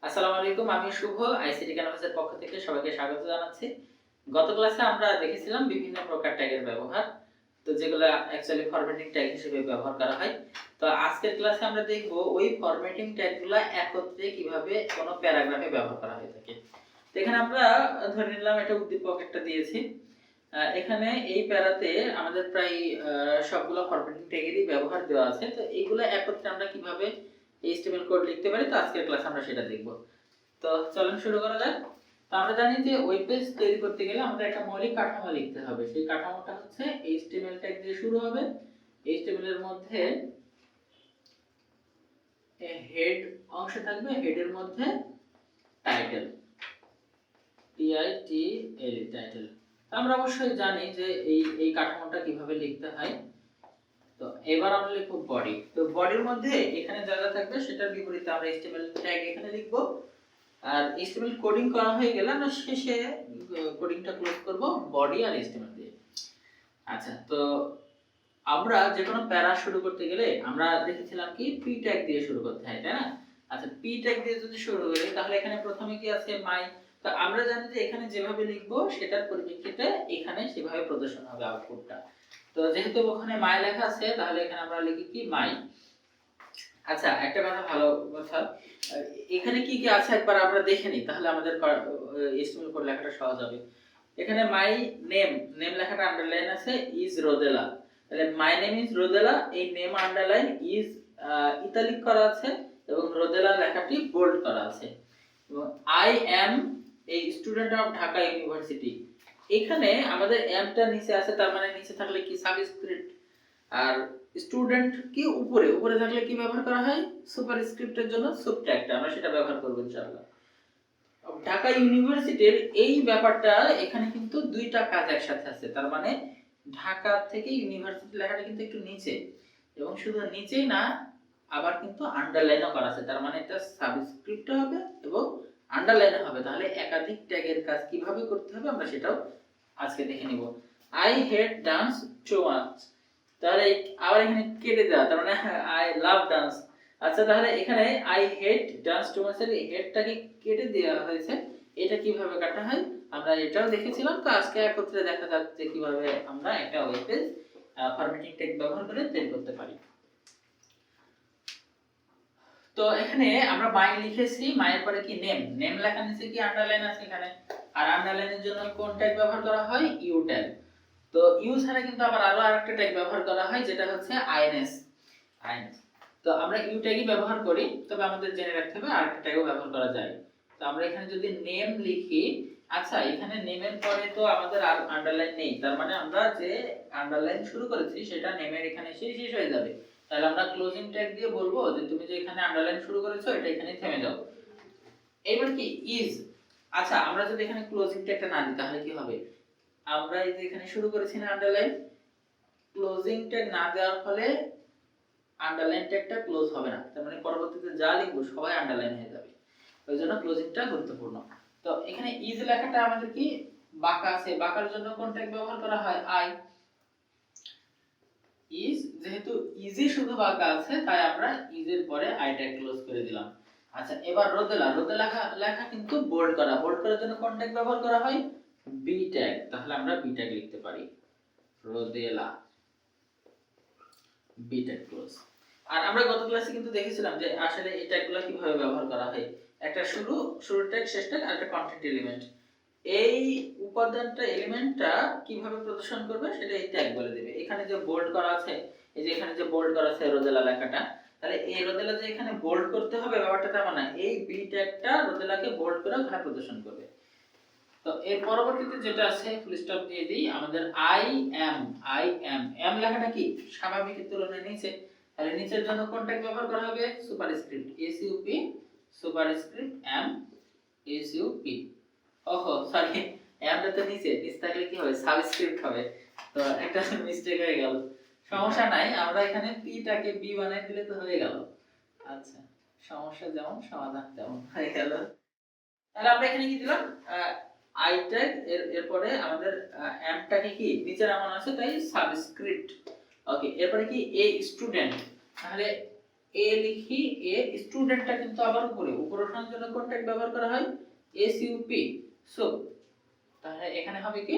আসসালামু আলাইকুম, আমি শুভ আইসিটি ক্যানভাসের পক্ষ থেকে সবাইকে স্বাগত জানাচ্ছি। গত ক্লাসে আমরা দেখেছিলাম বিভিন্ন প্রকার ট্যাগের ব্যবহার, তো যেগুলো অ্যাকচুয়ালি ফরম্যাটিং ট্যাগ হিসেবে ব্যবহার করা হয়। তো আজকের ক্লাসে আমরা দেখব ওই ফরম্যাটিং ট্যাগগুলো একত্রে কিভাবে কোনো প্যারাগ্রাফে ব্যবহার করা হয়ে থাকে। তো এখানে আমরা ধরে নিলাম একটা উদ্দীপক একটা দিয়েছি। এখানে এই প্যারাতে আমাদের প্রায় সবগুলো ফরম্যাটিং ট্যাগেরই ব্যবহার দেওয়া আছে। তো এইগুলো একত্রে আমরা কিভাবে HTML কোড লিখতে পারি, তো আজকের ক্লাসে আমরা সেটা দেখব। তো চলুন শুরু করা যাক। তো আমরা জানি যে ওয়েব পেজ তৈরি করতে গেলে আমাদের একটা মৌলিক কাঠামো লিখতে হবে। সেই কাঠামোটা হচ্ছে HTML ট্যাগ দিয়ে শুরু হবে। HTML এর মধ্যে হেড অংশ থাকবে, হেডের মধ্যে টাইটেল, TITLE টাইটেল। আমরা অবশ্যই জানি যে এই কাঠামোটা কিভাবে লিখতে হয়। তো এবার আমরা লিখব বডি। তো বডির মধ্যে এখানে যা যা থাকবে সেটার বিপরীতে আমরা HTML ট্যাগ এখানে লিখব। আর HTML কোডিং করা হয়ে গেলে আমরা শেষে কোডিংটা ক্লোজ করব বডি আর HTML দিয়ে। আচ্ছা, তো আমরা যে কোনো প্যারা শুরু করতে গেলে আমরা দেখেছিলাম কি p ট্যাগ দিয়ে শুরু করতে হয়, তাই না? আচ্ছা, p ট্যাগ দিয়ে যদি শুরু করি তাহলে এখানে প্রথমে কি আছে মাই। তো আমরা জানি যে এখানে যেভাবে লিখবো সেটার পরিপ্রেক্ষিতে এখানে সেভাবে প্রদর্শন হবে আউটপুটটা। তো যেহেতু ওখানে মাই লেখা আছে তাহলে এখানে আমরা লিখি কি মাই। আচ্ছা, একটা কথা, ভালো কথা, এখানে কি কি আছে একবার আমরা দেখে নিই, তাহলে আমাদের HTML কোড লেখাটা সহজ হবে। এখানে মাই নেম, নেম লেখাটা আন্ডারলাইন আছে, ইজ রোদেলা। তাহলে মাই নেম ইজ রোদেলা, এই নেম আন্ডারলাইন, ইজ ইতালিক করা আছে এবং রোদেলা লেখাটি বোল্ড করা আছে। এবং I am a student of Dhaka university, এখানে আমাদের এমটা নিচে আছে, তার মানে নিচে থাকলে কি সাবস্ক্রিপ্ট, আর স্টুডেন্ট কি উপরে, উপরে থাকলে কি ব্যবহার করা হয় সুপারস্ক্রিপ্টের জন্য সুব ট্যাগটা, আমরা সেটা ব্যবহার করব ইনশাআল্লাহ। ঢাকা ইউনিভার্সিটির এই ব্যাপারটা এখানে কিন্তু দুইটা কাজ একসাথে আছে, তার মানে ঢাকা থেকে ইউনিভার্সিটি লেখাটা কিন্তু একটু নিচে, এবং শুধু নিচেই না, আবার কিন্তু আন্ডারলাইনও করা আছে, তার মানে এটা সাবস্ক্রিপ্ট হবে এবং আন্ডারলাইন হবে। তাহলে একাধিক ট্যাগের কাজ কিভাবে করতে হবে আমরা সেটাও আজকে দেখে নিব। I hate dance too much, তাহলে আবার এখানে কেটে দেওয়া, তার মানে আই লাভ ডান্স। আচ্ছা, তাহলে এখানে I hate dance too much এর হেডটাকে কেটে দেওয়া হয়েছে, এটা কিভাবে কাটা হয় আমরা এটাও দেখেছিলাম। তো আজকে একত্রে দেখা যাক যে কিভাবে আমরা একটা ওয়েব পেজ ফরম্যাটিং ট্যাগ ব্যবহার করে তৈরি করতে পারি। তো এখানে আমরা মাই লিখেছি, মায়ের পরে কি নেম, নেম লেখা নিচে কি আন্ডারলাইন আছে এখানে, আর আন্ডারলাইনের জন্য কোন ট্যাগ ব্যবহার করা হয়, ইউ ট্যাগ। তো ইউ ছাড়া কিন্তু আবার আরো আরেকটা ট্যাগ ব্যবহার করা হয় যেটা হচ্ছে আইএনএস, আইএনএস। তো আমরা ইউ ট্যাগই ব্যবহার করি, তবে আমাদের জেনে রাখতে হবে আরেকটা ট্যাগও ব্যবহার করা যায়। তো আমরা এখানে যদি নেম লিখি, আচ্ছা এখানে নেমের পরে তো আমাদের আর আন্ডারলাইন নেই, তার মানে আমরা যে আন্ডারলাইন শুরু করেছি সেটা নেমের এখানে শেষ হয়ে যাবে। তাহলে আমরা ক্লোজিং ট্যাগ দিয়ে বলবো যে তুমি যে এখানে আন্ডারলাইন শুরু করেছো এটা এখানেই থেমে যাও। এবার কি ইজ, আচ্ছা আমরা যদি এখানে ক্লোজিং ট্যাগটা না দিই তাহলে কি হবে, আমরা এই যে এখানে শুরু করেছি না আন্ডারলাইন, ক্লোজিং ট্যাগ না দেওয়ার ফলে আন্ডারলাইন ট্যাগটা ক্লোজ হবে না, তার মানে পরবর্তীতে যা লিখবো সবাই আন্ডারলাইন হয়ে যাবে। ওই জন্য ক্লোজিংটা গুরুত্বপূর্ণ। তো এখানে ইজ লেখাটা আমাদের কি বাঁকা আছে, বাঁকার জন্য কোন ট্যাগ ব্যবহার করা হয়, আই। ইজ, যেহেতু ইজি শুধু বাঁকা আছে তাই আমরা ইজ এর পরে আই ট্যাগ ক্লোজ করে দিলাম। আচ্ছা, এবার রোদেলা, রোদেলা লেখা কিন্তু বোল্ড করা, বোল্ড করার জন্য কোন ট্যাগ ব্যবহার করা হয়, বি ট্যাগ। তাহলে আমরা বি ট্যাগ লিখতে পারি, রোদেলা, বি ট্যাগ ক্লোজ। আর আমরা গত ক্লাসে কিন্তু দেখেছিলাম যে আসলে এই ট্যাগগুলো কিভাবে ব্যবহার করা হয়, একটা শুরুর ট্যাগ, শেষ ট্যাগ আর একটা কন্টেন্ট এলিমেন্ট। এই উপাদানটা, এলিমেন্টটা কিভাবে প্রদর্শন করবে সেটা এই ট্যাগ বলে দেবে। এখানে যে বোল্ড করা আছে, এই যে এখানে যে বোল্ড করা আছে রোদেলা লেখাটা, তাহলে এই রোদেলা যে এখানে বোল্ড করতে হবে ব্যাপারটা তেমন না, এই বি ট্যাগটা রোদেলাকে বোল্ড করে ওখানে প্রদর্শন করবে। তো এর পরবর্তীতে যেটা আছে ফুল স্টপ দিয়ে দিই, আমাদের I M, I M, M লেখাটা কি স্বাভাবিকের তুলনায় নিচে, তাহলে নিচের জন্য কোন ট্যাগ ব্যবহার করা হবে, superscript, SUP, superscript M, SUP. ওহো সরি, এমটা তো নিচে, নিচে থাকলে কি হবে, সাবস্ক্রিপ্ট হবে। তো একটা মিস্টেক হয়ে গেল, সমস্যা নাই, আমরা এখানে পিটাকে বি বানাই দিলে তো হয়ে গেল। আচ্ছা, সমস্যা যেমন সমাধান তেমন হয়ে গেল। তাহলে আমরা এখানে কি দিলাম, আই ট্যাগ, এরপরে আমাদের এমটাকে কি নিচে নামানো আছে তাই সাবস্ক্রিপ্ট। ওকে, এরপরে কি এ স্টুডেন্ট, তাহলে এ লিখি, এ স্টুডেন্টটা কিন্তু আবার উপরে ওঠানোর জন্য কোন ট্যাগ ব্যবহার করা হয়, এসইউপি সুপ। তাহলে এখানে হবে কি,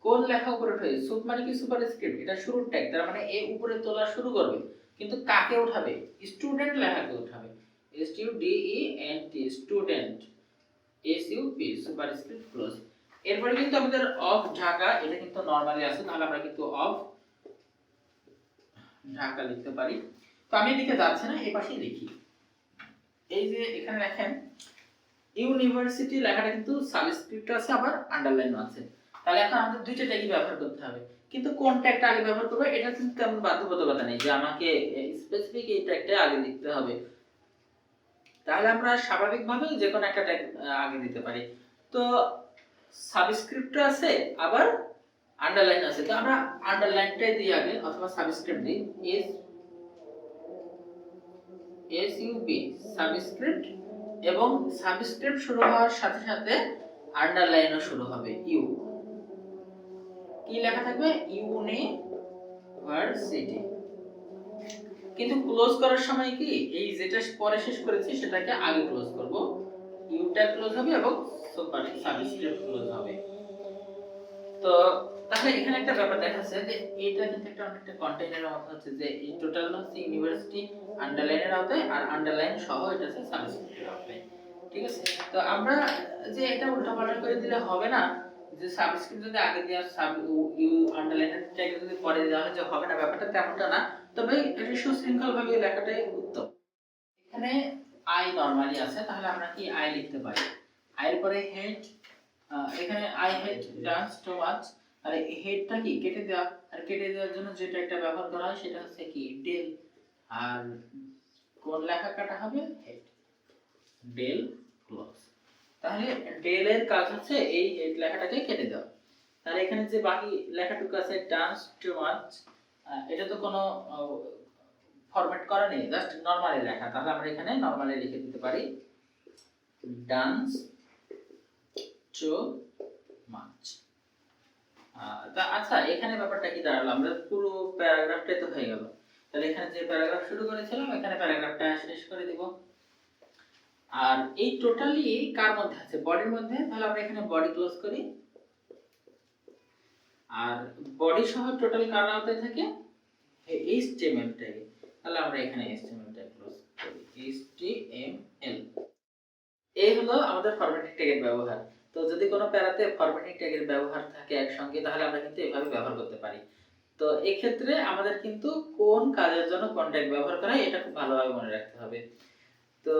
কোন লেখা উপরে উঠে, সুপ মানে কি সুপারস্ক্রিপ্ট, এটা শুরুর ট্যাগ, তার মানে এ উপরে তোলা শুরু করবে, কিন্তু কাকে উঠাবে, স্টুডেন্ট লেখাকে উঠাবে, S U D E N T student, SUP superscript close. এরপরে কিন্তু আমাদের অফ ঢাকা, এটা কিন্তু নরমালি আছে, তাহলে আমরা কিন্তু অফ ঢাকা লিখতে পারি। তো আমি এদিকে যাচ্ছে না, এই পাশেই লিখি। এই যে এখানে দেখেন ইউনিভার্সিটি লেখাটা কিন্তু সাবস্ক্রিপ্ট আছে, আবার আন্ডারলাইনও আছে। তাহলে এখন আমাদের দুইটা ট্যাগই ব্যবহার করতে হবে, কিন্তু কোন ট্যাগটা আগে ব্যবহার করব এটা কিন্তু তেমন বাধ্যবাধকতা নেই যে আমাকে স্পেসিফিক এই ট্যাগটা আগে লিখতে হবে। তাহলে আমরা স্বাভাবিকভাবে যে কোনো একটা ট্যাগ আগে দিতে পারি। তো সাবস্ক্রিপ্ট আছে, আবার আন্ডারলাইন আছে, তো আমরা আন্ডারলাইনটাই দিই আগে, অথবা সাবস্ক্রিপ্ট দিই, এস ইউবি সাবস্ক্রিপ্ট, এবং সাবস্ক্রিপ্ট শুরু হওয়ার সাথে সাথে আন্ডারলাইনও শুরু হবে, ইউ। কি লেখা থাকবে, ইউনিভার্সিটি। কিন্তু ক্লোজ করার সময় কি, এই যেটা পরে শেষ করেছি সেটাকে আগে ক্লোজ করব, ইউটা ক্লোজ হবে এবং সুপার সাবস্ক্রিপ্ট ক্লোজ হবে। তো তাহলে এখানে একটা ব্যাপার দেখাচ্ছে যে এটা কিন্তু একটা অনেকটা কন্টেইনারের মতো হচ্ছে, যে এই টোটাল হচ্ছে ইউনিভার্সিটি আন্ডারলাইনের আওতায়, আর আন্ডারলাইন সহ এটা হচ্ছে সাবস্ক্রিপ্টের আওতায়। ঠিক আছে, তো আমরা যে এটা উল্টাপাল্টা করে দিলে হবে না, যে সাবস্ক্রিপ্ট যদি আগে দেওয়া, সাব ইউ আন্ডারলাইনের ট্যাগ যদি পরে দেওয়া হয় যে হবে না, ব্যাপারটা তেমনটা না, তবে এটা সুশৃঙ্খল ভাবে লেখাটাই উত্তম। এখানে আই নরমালি আছে, তাহলে আমরা কি আই লিখতে পারি, আই এর পরে হেড, এখানে I head dance too much, আর এই হেডটা কি কেটে দেওয়া, আর কেটে দেওয়ার জন্য যেটা একটা ব্যবহার করা হয় সেটা হচ্ছে কি ডেল, আর কোন লেখা কাটা হবে, হেড, ডেল ক্লোজ। তাহলে ডেল এর কাজ হচ্ছে এই হেড লেখাটাকে কেটে দেওয়া। তাহলে এখানে যে বাকি লেখাটুকু আছে ডান্স টু মাচ, এটা তো কোনো ফরম্যাট করা নেই, জাস্ট নরমালি লেখা, তাহলে আমরা এখানে নরমালি লিখে দিতে পারি ডান্স টু মাচ। আচ্ছা, এখানে ব্যাপারটা কি দাঁড়ালো, আমরা পুরো প্যারাগ্রাফটাই তো হয়ে গেল, তাহলে এখানে যে প্যারাগ্রাফ শুরু করেছিলাম এখানে প্যারাগ্রাফটা শেষ করে দিব। আর এই টোটালি কার মধ্যে আছে, বডির মধ্যে, তাহলে আমরা এখানে বডি ক্লোজ করি, আর বডি সহ টোটাল কার আওতায় থাকে, এইচটিএমএল ট্যাগ, তাহলে আমরা এখানে এইচটিএমএল ট্যাগ ক্লোজ করি, এইচটিএমএল। এই হলো আমাদের ফরম্যাটিং ট্যাগের ব্যবহার। তো যদি কোনো প্যারাতে ফরম্যাটিং ট্যাগের ব্যবহার থাকে একসঙ্গে, তাহলে আমরা কিন্তু এভাবে ব্যবহার করতে পারি। তো এই ক্ষেত্রে আমাদের কিন্তু কোন কাজের জন্য কোন ট্যাগ ব্যবহার করা হয় এটা খুব ভালোভাবে মনে রাখতে হবে। তো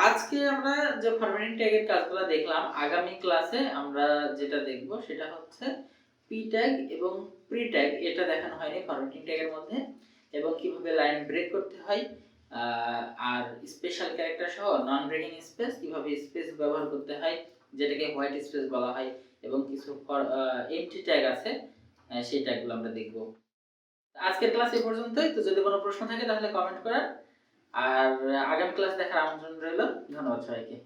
আজকে আমরা যে ফরম্যাটিং ট্যাগের কাজগুলো দেখলাম, আগামী ক্লাসে আমরা যেটা দেখব সেটা হচ্ছে পি ট্যাগ এবং প্রি ট্যাগ, এটা দেখানো হয়নি ফরম্যাটিং ট্যাগের মধ্যে, এবং কিভাবে লাইন ব্রেক করতে হয়, আর স্পেশাল ক্যারেক্টার সহ নন ব্রেকিং স্পেস, কিভাবে স্পেস ব্যবহার করতে হয় যেটাকে হোয়াইট স্পেস বলা হয়, এবং কিছু এমটি ট্যাগ আছে, সেই ট্যাগগুলো আমরা দেখব। আজকের ক্লাস এই পর্যন্তই। তো যদি কোনো প্রশ্ন থাকে তাহলে কমেন্ট করেন, আর আগামী ক্লাস দেখার আমন্ত্রণ রইল। ধন্যবাদ সবাইকে।